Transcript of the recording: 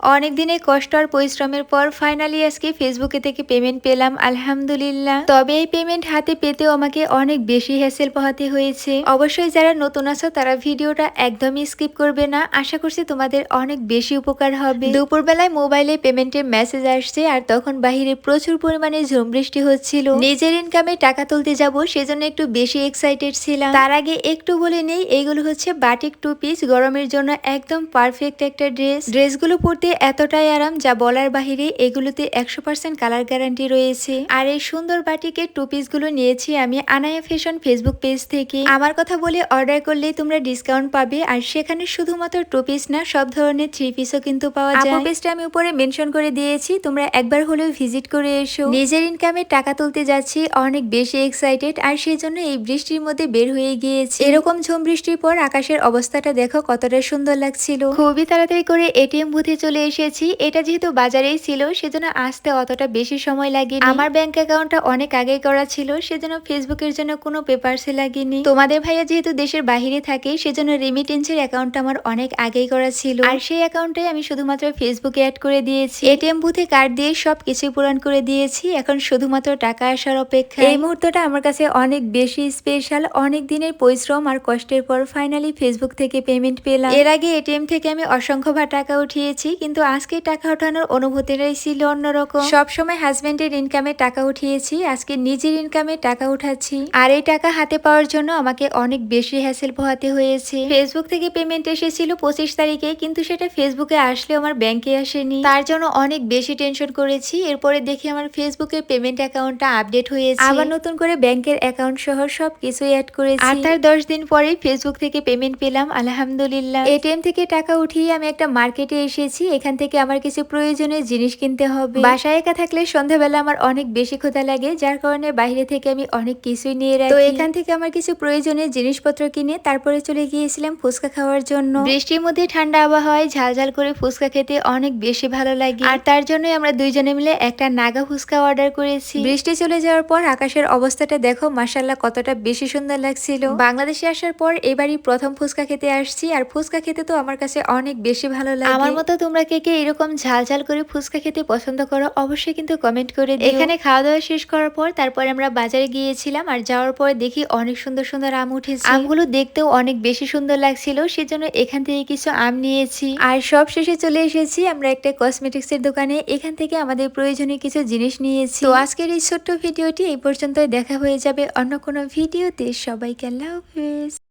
অনেক দিনের কষ্ট আর পরিশ্রমের পর ফাইনালি আজকে ফেসবুকে থেকে পেমেন্ট পেলাম, আলহামদুলিল্লাহ। তবে এই পেমেন্ট হাতে পেতেও আমাকে অনেক বেশি হ্যাসেল পোহাতে হয়েছে। অবশ্যই যারা নতুন আছো তারা ভিডিওটা একদমই স্কিপ করবে না। আশা করছি তোমাদের অনেক বেশি উপকার হবে। দুপুরবেলায় মোবাইলে পেমেন্টের মেসেজ আসছে আর তখন বাহিরে প্রচুর পরিমাণে ঝুম বৃষ্টি হচ্ছিল। নিজের ইনকামে টাকা তুলতে যাব সেজন্য একটু বেশি এক্সাইটেড ছিলাম। তার আগে একটু বলে নেই, এইগুলো হচ্ছে বাটিক টু পিস, গরমের জন্য একদম পারফেক্ট একটা ড্রেসগুলো পরতে এতটাই আরাম যা বলার বাহিরে। এগুলোতে 100% কালার গ্যারান্টি রয়েছে। আর এই সুন্দর বাটিকের টু পিস গুলো নিয়েছি আমি আনায়া ফ্যাশন ফেসবুক পেজ থেকে। আমার কথা বলে অর্ডার করলেই তোমরা ডিসকাউন্ট পাবে। আর সেখানে শুধুমাত্র টু পিস না, সব ধরনের থ্রি পিসও কিন্তু পাওয়া যায়। আপু পেজটা আমি উপরে মেনশন করে দিয়েছি, তোমরা একবার হলেও ভিজিট করে এসো। নিজের ইনকামে টাকা তুলতে যাচ্ছি, অনেক বেশি এক্সাইটেড। আর সেই জন্য এই বৃষ্টির মধ্যে বের হয়ে গিয়েছি। এরকম ঝুম বৃষ্টির পর আকাশের অবস্থাটা দেখো কতটা সুন্দর লাগছিল। খুবই তাড়াতাড়ি করে এটিএম বুথে চলে এসেছি। এটা যেহেতু বাজারেই ছিল সেজন্য আসতে অতটা বেশি সময় লাগেনি। আমার ব্যাংক অ্যাকাউন্টটা অনেক আগেই করা ছিল, সেজন্য ফেসবুকের জন্য কোনো পেপারসে লাগেনি। তোমাদের ভাইয়া যেহেতু দেশের বাহিরে থাকে সেজন্য রেমিটেন্সের অ্যাকাউন্টটা আমার অনেক আগেই করা ছিল। আর সেই অ্যাকাউন্টটাই আমি শুধুমাত্র ফেসবুকে অ্যাড করে দিয়েছি। এটিএম বুথে কার্ড দিয়ে সবকিছু পূরণ করে দিয়েছি। এখন শুধুমাত্র টাকা আসার অপেক্ষা। এই মুহূর্তটা আমার কাছে অনেক বেশি স্পেশাল। অনেক দিনের পরিশ্রম আর কষ্টের পর ফাইনালি ফেসবুক থেকে পেমেন্ট পেলাম। এর আগে এটিএম থেকে আমি অসংখ্যবার টাকা উঠিয়েছি, কিন্তু আজকে টাকা ওঠানোর অনুভূতিটাই ছিল অন্যরকম। সবসময় হাজবেন্ডের ইনকামে টাকা উঠিয়েছি, আজকে নিজের ইনকামে টাকা উঠাচ্ছি। আর এই টাকা হাতে পাওয়ার জন্য আমাকে অনেক বেশি হ্যাসেল পোহাতে হয়েছে। ফেসবুক থেকে পেমেন্ট এসেছিল 25 তারিখে, কিন্তু সেটা ফেসবুকে আসলেও আমার ব্যাংকে আসেনি। তার জন্য অনেক বেশি টেনশন করেছি। এরপরে দেখি আমার ফেসবুকের পেমেন্ট অ্যাকাউন্টটা আপডেট হয়েছে। আবার নতুন করে ব্যাংকের অ্যাকাউন্ট সহ সবকিছুই অ্যাড করেছি। আর তার 10 দিন পরেই ফেসবুক থেকে পেমেন্ট পেলাম, আলহামদুলিল্লাহ। এটিএম থেকে টাকা উঠিয়ে আমি একটা মার্কেটে এসেছি। এখান থেকে আমার কিছু প্রয়োজনীয় জিনিস কিনতে হবে। বাসায় একা থাকলে সন্ধ্যাবেলা আমার অনেক বেশি ক্ষুধা লাগে, যার কারণে বাইরে থেকে আমি অনেক কিছুই নিয়ে রাখি। তো এখান থেকে আমার কিছু প্রয়োজনীয় জিনিসপত্র কিনে তারপরে চলে গিয়েছিলাম ফুচকা খাওয়ার জন্য। বৃষ্টির মধ্যে ঠান্ডা আবহাওয়ায় ঝালঝাল করে ফুচকা খেতে অনেক বেশি ভালো লাগে। আর তার জন্যই আমরা দুইজনে মিলে একটা নাগা ফুচকা অর্ডার করেছি। বৃষ্টি চলে যাওয়ার পর আকাশের অবস্থাটা দেখো, মাশাআল্লাহ কতটা বেশি সুন্দর লাগছিল। বাংলাদেশে আসার পর এবারই প্রথম ফুচকা খেতে আসছি। আর ফুচকা খেতে তো আমার কাছে অনেক বেশি ভালো লাগে। আমার মতো তোমরা কে কে এরকম ঝাল ঝাল করে ফুচকা খেতে পছন্দ করো অবশ্যই কিন্তু কমেন্ট করে দিও। এখানে খাওয়া দাওয়া শেষ করার পর তারপরে আমরা বাজারে গিয়েছিলাম। আর যাওয়ার পরে দেখি অনেক সুন্দর সুন্দর আম উঠেছে। আমগুলো দেখতেও অনেক বেশি সুন্দর লাগছিল, সেজন্য এখান থেকে কিছু আম নিয়েছি। আর সব শেষে চলে এসেছি আমরা একটা কসমেটিক্স এর দোকানে। এখান থেকে আমাদের প্রয়োজনীয় কিছু জিনিস নিয়েছি। তো আজকের এই ছোট্ট ভিডিওটি এই পর্যন্তই। দেখা হয়ে যাবে অন্য কোনো ভিডিওতে। সবাইকে আল্লাহ হাফেজ।